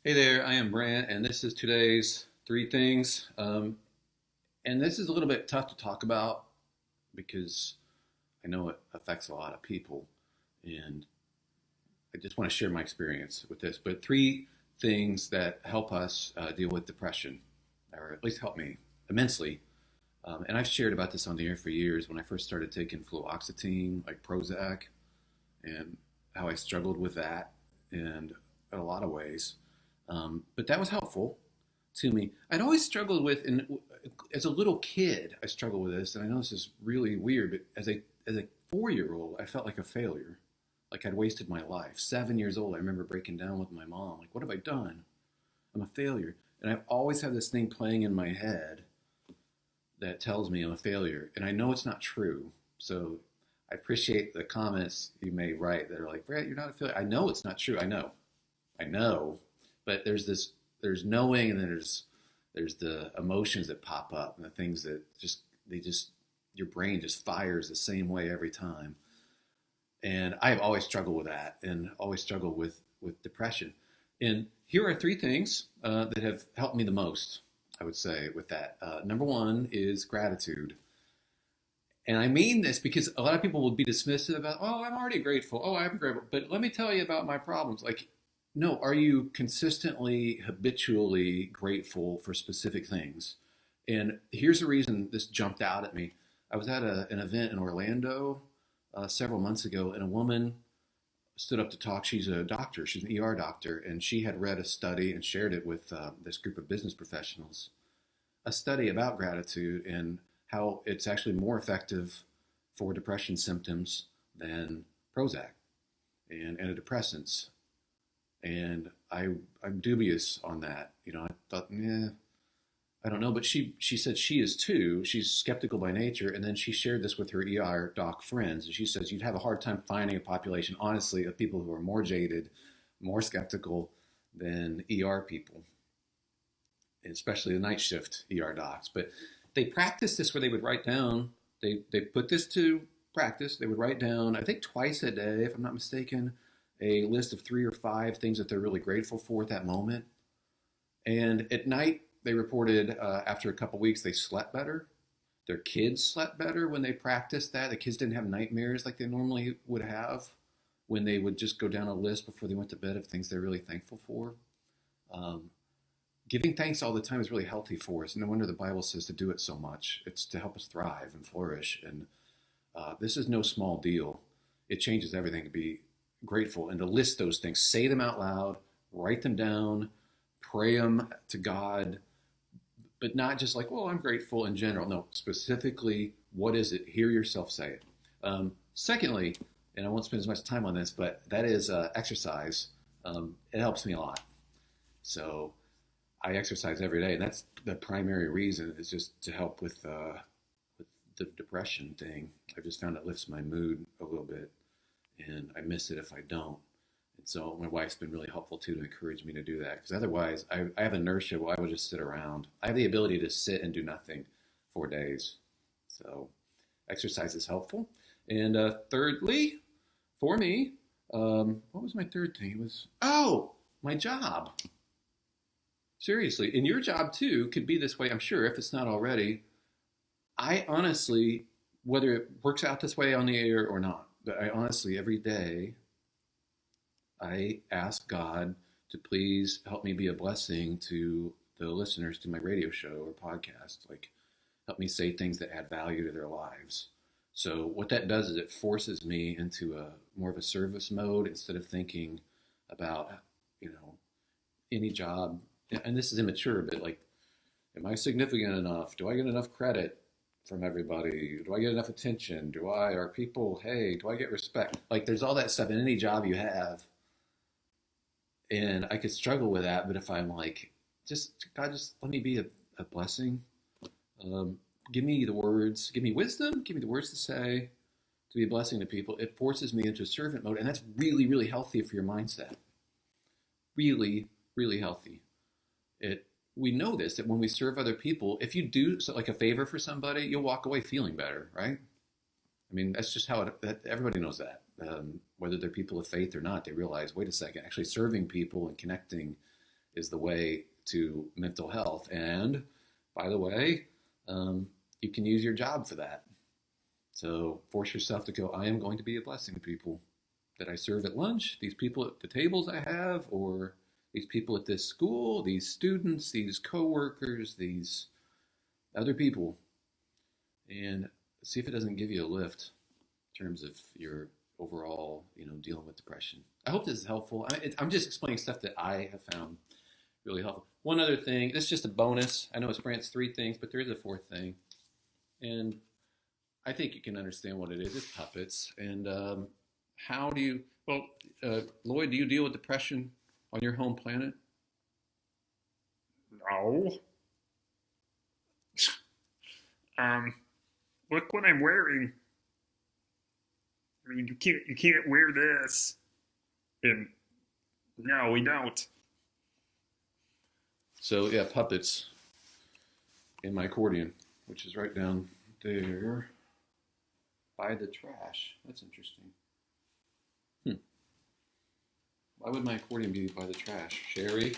Hey there, I am Brant, and this is today's three things. And this is a little bit tough to talk about because I know it affects a lot of people, and I just want to share my experience with this. But three things that help us deal with depression, or at least help me immensely. And I've shared about this on the air for years when I first started taking fluoxetine, like Prozac, and how I struggled with that, and in a lot of ways. But that was helpful to me. I'd always struggled with, and as a little kid, I struggled with this, and I know this is really weird, but as a 4 year old, I felt like a failure, like I'd wasted my life. 7 years old, I remember breaking down with my mom, like, what have I done? I'm a failure, and I've always had this thing playing in my head that tells me I'm a failure, and I know it's not true. So I appreciate the comments you may write that are like, Brett, you're not a failure. I know it's not true. I know, but there's knowing, and then there's the emotions that pop up, and the things that just your brain just fires the same way every time. And I've always struggled with that, and always struggled with depression. And here are three things that have helped me the most, I would say, with that. Number one is gratitude. And I mean this because a lot of people will be dismissive about, oh, I'm already grateful. Oh, I'm grateful. But let me tell you about my problems. Like, no, are you consistently, habitually grateful for specific things? And here's the reason this jumped out at me. I was at an event in Orlando several months ago, and a woman stood up to talk. She's a doctor, she's an ER doctor, and she had read a study and shared it with this group of business professionals. A study about gratitude and how it's actually more effective for depression symptoms than Prozac and antidepressants. And I'm dubious on that. I thought, I don't know. But she said she is too. She's skeptical by nature. And then she shared this with her ER doc friends. And she says you'd have a hard time finding a population, honestly, of people who are more jaded, more skeptical than ER people, especially the night shift ER docs. But they practiced this where they would write down, they put this to practice. They would write down, I think twice a day, if I'm not mistaken, a list of three or five things that they're really grateful for at that moment. And at night, they reported after a couple weeks, they slept better. Their kids slept better when they practiced that. The kids didn't have nightmares like they normally would have when they would just go down a list before they went to bed of things they're really thankful for. Giving thanks all the time is really healthy for us. No wonder the Bible says to do it so much. It's to help us thrive and flourish. And this is no small deal. It changes everything to be grateful and to list those things, say them out loud, write them down, pray them to God, but not just like, well, I'm grateful in general. No, specifically, what is it? Hear yourself say it. Secondly, and I won't spend as much time on this, but that is exercise. It helps me a lot. So I exercise every day, and that's the primary reason, is just to help with the depression thing. I just found it lifts my mood a little bit, and I miss it if I don't. And so my wife's been really helpful too to encourage me to do that, because otherwise I have inertia where I would just sit around. I have the ability to sit and do nothing for days. So exercise is helpful. And thirdly, for me, what was my third thing? It was, my job. Seriously, and your job too could be this way, I'm sure, if it's not already. I honestly, whether it works out this way on the air or not, but I honestly, every day, I ask God to please help me be a blessing to the listeners to my radio show or podcast. Like, help me say things that add value to their lives. So what that does is it forces me into a more of a service mode instead of thinking about, any job. And this is immature, but like, am I significant enough? Do I get enough credit from everybody? Do I get enough attention? Are people, hey, do I get respect? Like, there's all that stuff in any job you have. And I could struggle with that, but if I'm like, God, just let me be a blessing. Give me the words, give me wisdom, give me the words to say, to be a blessing to people. It forces me into servant mode, and that's really, really healthy for your mindset. Really, really healthy. We know this, that when we serve other people, if you do like a favor for somebody, you'll walk away feeling better, right? I mean, that's just how everybody knows that. Whether they're people of faith or not, they realize, wait a second, actually serving people and connecting is the way to mental health. And by the way, you can use your job for that. So force yourself to go, I am going to be a blessing to people that I serve at lunch, these people at the tables I have, or these people at this school, these students, these coworkers, these other people, and see if it doesn't give you a lift in terms of your overall, dealing with depression. I hope this is helpful. I'm just explaining stuff that I have found really helpful. One other thing, this is just a bonus. I know it's Brant's 3 things, but there is a 4th thing. And I think you can understand what it is. It's puppets. And how do you, Lloyd, do you deal with depression on your home planet? No. Look what I'm wearing. I mean, you can't wear this. And no, we don't. So yeah, puppets in my accordion, which is right down there by the trash. That's interesting. Why would my accordion be by the trash? Sherry?